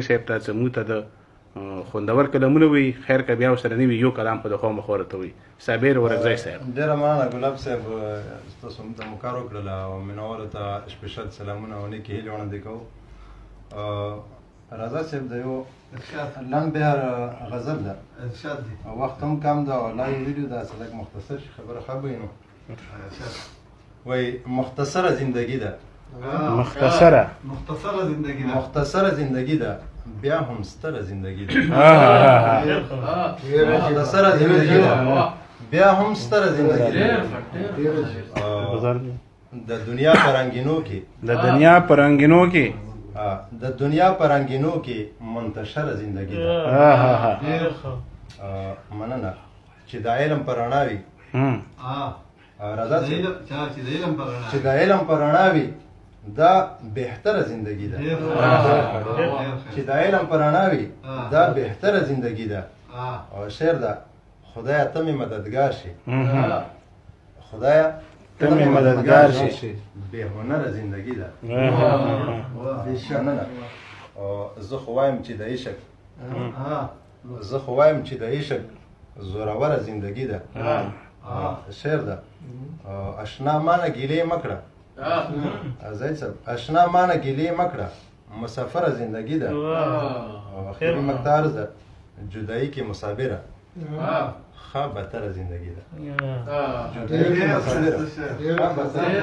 صاحب ته زموږ ته د خوندور کلامونه وي خیر که بیا ورسره نه وي یو کلام خو د خوا مخوا ورته وي صابر ورکزی صاحب ډېره مننه ګلاب صاحب ستاسو ته مو کار وکړله او مینوالو ته سپیشل سلامونه او نیکې هیلې وړاندې کوو رضا صاحب د یو لنډ بهر غزل ده او وخت هم کم ده او لا یو ویډیو ده چې لږ مختصر شي خبره ښه وینو وایي مختصره زندگی ده مختصره زندگی ده بیا هم ستره زندگی ده مختصره زندگی ده بیا هم ستره زندگی ده د دنیا په رنګینو کې منتشره زندگی ده مننه چې د علم په رڼا وي رضا چې د علم په رڼا وي دا بهتره زندگی ده چې د علم په رڼا وي دا بهتره زندگی ده او شعر ده خدایا ته مې مددگار شي خدایا ته مې مددگار شي بې هنره زندگی ده مننه زه خو وایم چې د عشق زوروره زندگی ده شعر ده اشنا مانه ګیلې مکړه زید صاحب اشنا مانه ګیلې مکړه مسافره زندگی ده آخري مقدار ده جدایی کې مصابره ښه بهتره زندگی ده جدایی کې مصابره ښه بهتره